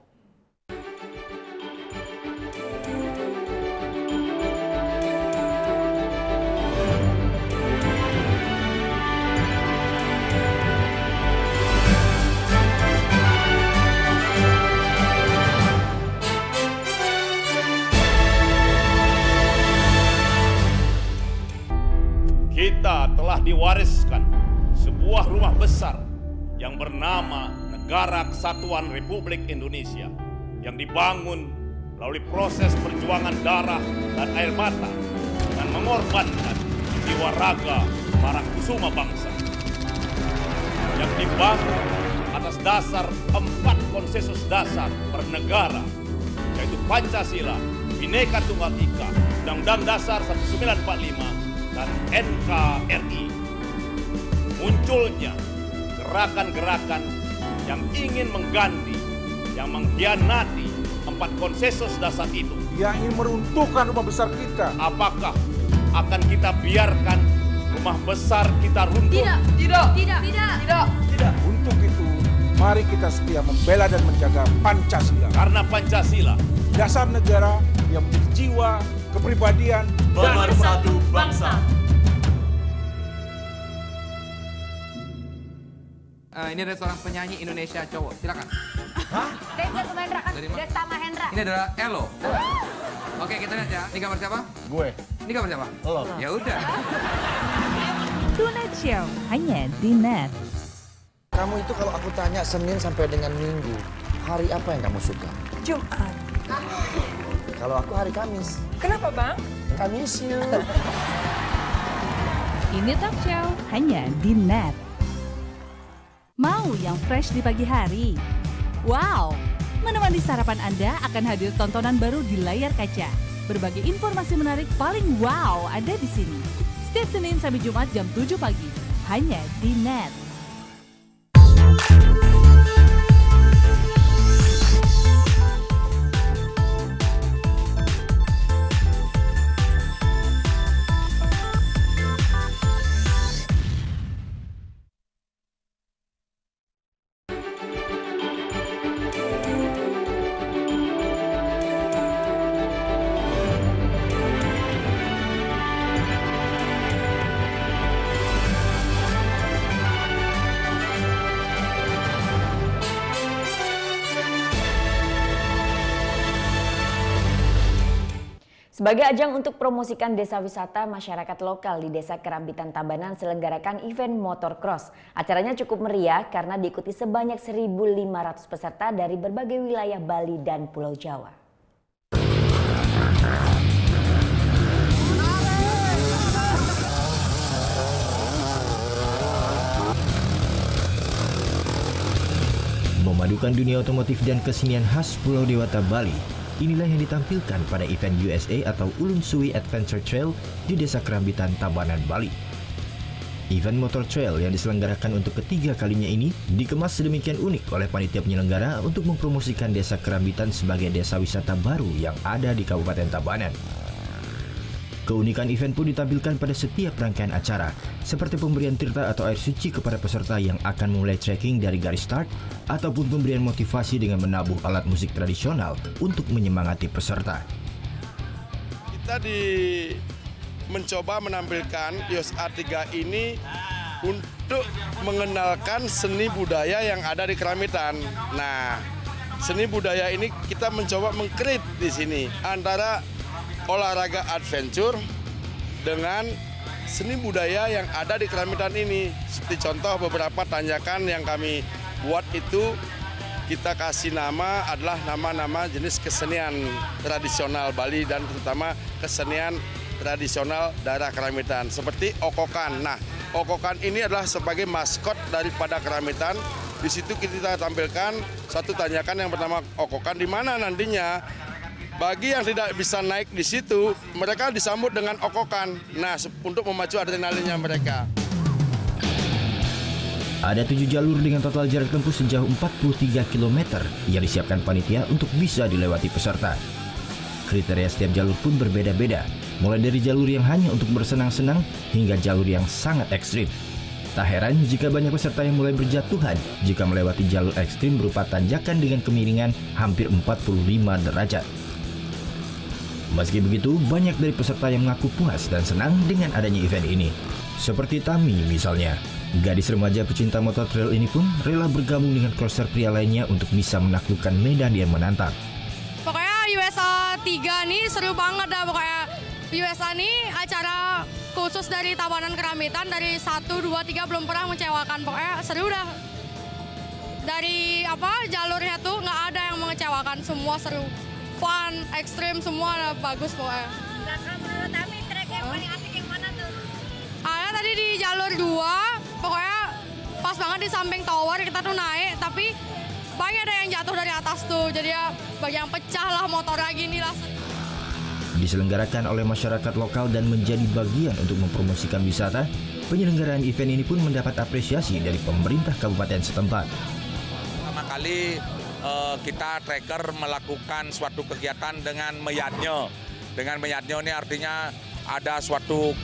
diwariskan sebuah rumah besar yang bernama Negara Kesatuan Republik Indonesia yang dibangun melalui proses perjuangan darah dan air mata dan mengorbankan jiwa raga para kusuma bangsa yang dibangun atas dasar 4 konsensus dasar bernegara, yaitu Pancasila, Bhinneka Tunggal Ika, Undang-Undang Dasar 1945, dan NKRI. Munculnya gerakan-gerakan yang ingin mengganti, yang mengkhianati 4 konsensus dasar itu. Yang ingin meruntuhkan rumah besar kita. Apakah akan kita biarkan rumah besar kita runtuh? Tidak. Untuk itu, mari kita setia membela dan menjaga Pancasila. Karena Pancasila, dasar negara yang menjadi jiwa, kepribadian, dan Pemersatu bangsa. Ini ada seorang penyanyi Indonesia cowok, silakan. Desa Mahendra kan? Dari mana? Desa Mahendra. Ini adalah Elo. Oke, kita lihat ya. Ini gambar siapa? Gue. Ini gambar siapa? Lo. Ya udah. Tonight Show hanya di Net. Kamu itu kalau aku tanya Senin sampai dengan Minggu, hari apa yang kamu suka? Jumat. Kalau aku hari Kamis. Kenapa, Bang? Kamis you. Ini Talk Show hanya di Net. Mau yang fresh di pagi hari? Wow! Menemani sarapan Anda akan hadir tontonan baru di layar kaca. Berbagai informasi menarik paling wow ada di sini. Setiap Senin sampai Jumat jam 7 pagi. Hanya di Net. Sebagai ajang untuk promosikan desa wisata masyarakat lokal di Desa Kerambitan Tabanan selenggarakan event motocross. Acaranya cukup meriah karena diikuti sebanyak 1.500 peserta dari berbagai wilayah Bali dan Pulau Jawa. Memadukan dunia otomotif dan kesenian khas Pulau Dewata, Bali. Inilah yang ditampilkan pada event USA atau Ulun Suwi Adventure Trail di Desa Kerambitan Tabanan, Bali. Event motor trail yang diselenggarakan untuk ketiga kalinya ini dikemas sedemikian unik oleh panitia penyelenggara untuk mempromosikan Desa Kerambitan sebagai desa wisata baru yang ada di Kabupaten Tabanan. Keunikan event pun ditampilkan pada setiap rangkaian acara, seperti pemberian tirta atau air suci kepada peserta yang akan memulai trekking dari garis start, ataupun pemberian motivasi dengan menabuh alat musik tradisional untuk menyemangati peserta. Kita mencoba menampilkan Yos A3 ini untuk mengenalkan seni budaya yang ada di Kerambitan. Nah, seni budaya ini kita mencoba mengkrit di sini antara olahraga adventure dengan seni budaya yang ada di Kerambitan ini. Seperti contoh beberapa tanjakan yang kami buat itu kita kasih nama adalah nama-nama jenis kesenian tradisional Bali dan terutama kesenian tradisional daerah Kerambitan seperti okokan. Nah, okokan ini adalah sebagai maskot daripada Kerambitan. Di situ kita tampilkan satu tanjakan yang bernama okokan, di mana nantinya bagi yang tidak bisa naik di situ, mereka disambut dengan okokan. Nah, untuk memacu adrenalinnya mereka. Ada 7 jalur dengan total jarak tempuh sejauh 43 km yang disiapkan panitia untuk bisa dilewati peserta. Kriteria setiap jalur pun berbeda-beda, mulai dari jalur yang hanya untuk bersenang-senang hingga jalur yang sangat ekstrim. Tak heran jika banyak peserta yang mulai berjatuhan jika melewati jalur ekstrim berupa tanjakan dengan kemiringan hampir 45 derajat. Meski begitu, banyak dari peserta yang mengaku puas dan senang dengan adanya event ini. Seperti Tami misalnya, gadis remaja pecinta motor trail ini pun rela bergabung dengan crosser pria lainnya untuk bisa menaklukkan medan yang menantang. Pokoknya USA 3 nih seru banget dah pokoknya. USA ini acara khusus dari Tabanan Keramitan dari 1, 2, 3 belum pernah mengecewakan. Pokoknya seru dah. Dari jalurnya tuh nggak ada yang mengecewakan, semua seru. Fun, ekstrim, semua bagus pokoknya. Menurut Ami, trek yang paling asik yang mana tuh? Ada tadi di jalur 2, pokoknya pas banget di samping tower kita tuh naik, tapi banyak ada yang jatuh dari atas tuh, jadi ya bagian pecah lah motornya gini lah. Diselenggarakan oleh masyarakat lokal dan menjadi bagian untuk mempromosikan wisata, penyelenggaraan event ini pun mendapat apresiasi dari pemerintah kabupaten setempat. Pertama kali kita tracker melakukan suatu kegiatan dengan meyatnyo. Dengan meyatnyo ini artinya ada suatu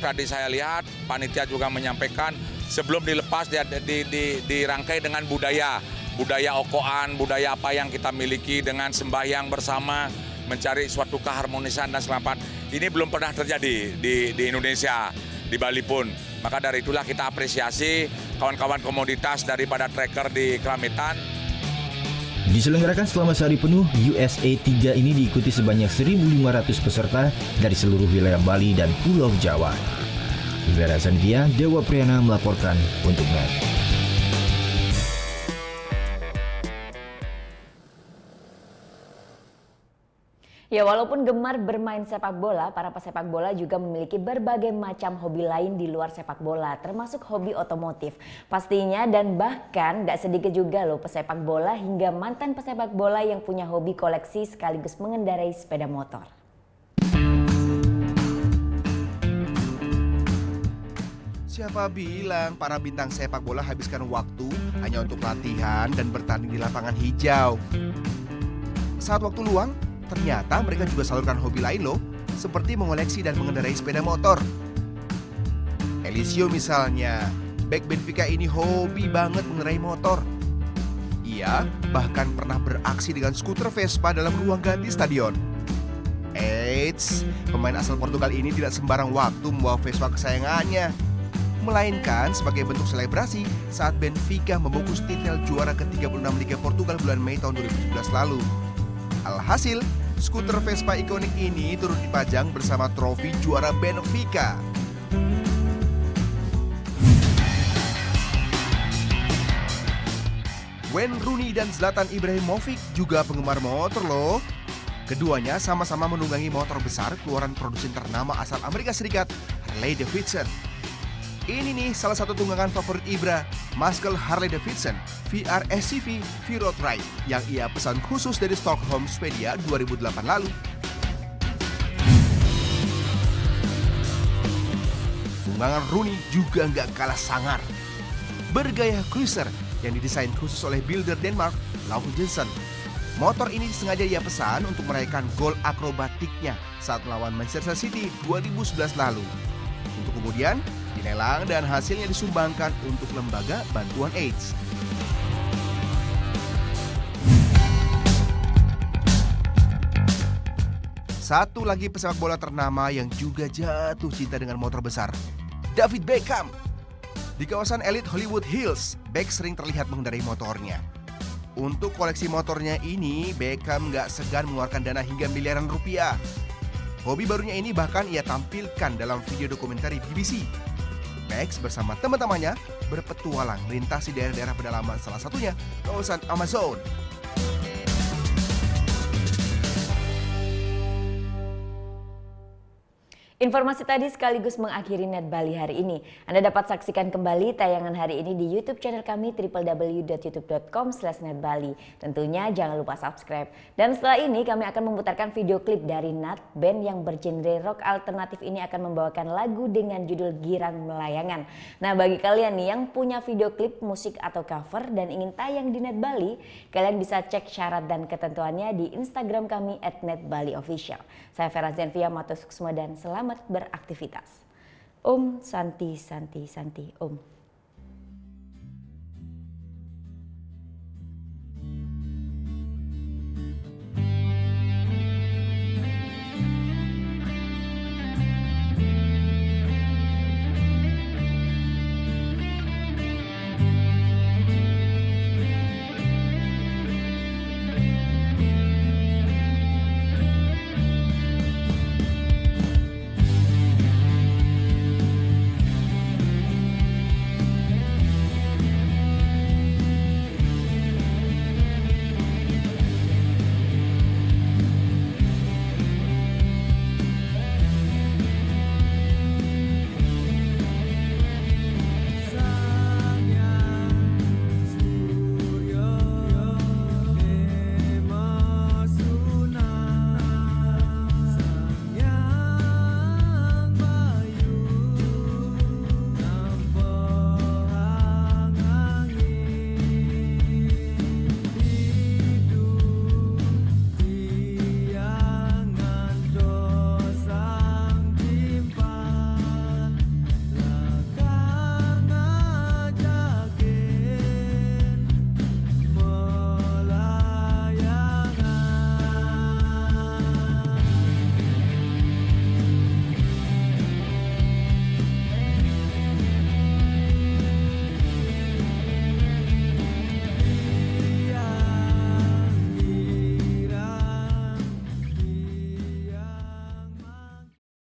tadi saya lihat panitia juga menyampaikan sebelum dilepas dirangkai dengan budaya okoan, budaya apa yang kita miliki dengan sembahyang bersama, mencari suatu keharmonisan dan selamat. Ini belum pernah terjadi di Indonesia, di Bali pun. Maka dari itulah kita apresiasi kawan-kawan komoditas daripada tracker di Keramitan. Diselenggarakan selama sehari penuh, USA 3 ini diikuti sebanyak 1.500 peserta dari seluruh wilayah Bali dan Pulau Jawa. Vera Zanvia, Dewa Priyana melaporkan untuk NET. Ya, walaupun gemar bermain sepak bola, para pesepak bola juga memiliki berbagai macam hobi lain di luar sepak bola, termasuk hobi otomotif. Pastinya dan bahkan gak sedikit juga loh pesepak bola hingga mantan pesepak bola yang punya hobi koleksi sekaligus mengendarai sepeda motor. Siapa bilang para bintang sepak bola habiskan waktu hanya untuk latihan dan bertanding di lapangan hijau? Saat waktu luang, ternyata mereka juga salurkan hobi lain loh, seperti mengoleksi dan mengendarai sepeda motor. Elisio misalnya, bek Benfica ini hobi banget mengendarai motor. Ia bahkan pernah beraksi dengan skuter Vespa dalam ruang ganti stadion. Eits, pemain asal Portugal ini tidak sembarang waktu membawa Vespa kesayangannya, melainkan sebagai bentuk selebrasi saat Benfica membungkus titel juara ke-36 Liga Portugal bulan Mei tahun 2017 lalu. Alhasil, skuter Vespa ikonik ini turut dipajang bersama trofi juara Benfica. Wayne Rooney dan Zlatan Ibrahimovic juga penggemar motor loh. Keduanya sama-sama menunggangi motor besar keluaran produsen ternama asal Amerika Serikat, Harley Davidson. Ini nih salah satu tunggangan favorit Ibra, Muscle Harley Davidson VR SUV V-Road Ride yang ia pesan khusus dari Stockholm, Swedia 2008 lalu. Tunggangan Rooney juga nggak kalah sangar. Bergaya cruiser yang didesain khusus oleh builder Denmark, Lau Jensen. Motor ini sengaja ia pesan untuk meraihkan gol akrobatiknya saat melawan Manchester City 2011 lalu. Untuk kemudian dilelang dan hasilnya disumbangkan untuk lembaga bantuan AIDS. Satu lagi pesepak bola ternama yang juga jatuh cinta dengan motor besar, David Beckham. Di kawasan elit Hollywood Hills, Beck sering terlihat mengendarai motornya. Untuk koleksi motornya ini, Beckham nggak segan mengeluarkan dana hingga miliaran rupiah. Hobi barunya ini bahkan ia tampilkan dalam video dokumenter BBC. Bex bersama teman-temannya berpetualang melintasi daerah-daerah pedalaman, salah satunya kawasan Amazon. Informasi tadi sekaligus mengakhiri Net Bali hari ini. Anda dapat saksikan kembali tayangan hari ini di YouTube channel kami www.youtube.com/netbali. Tentunya jangan lupa subscribe. Dan setelah ini kami akan memutarkan video klip dari Nat, band yang bergenre rock alternatif ini akan membawakan lagu dengan judul Girang Melayangan. Nah, bagi kalian nih yang punya video klip musik atau cover dan ingin tayang di Net Bali, kalian bisa cek syarat dan ketentuannya di Instagram kami @netbaliofficial. Saya Vera Zanvia, matur suksma dan selamat beraktivitas. Om Santi Santi Santi Om.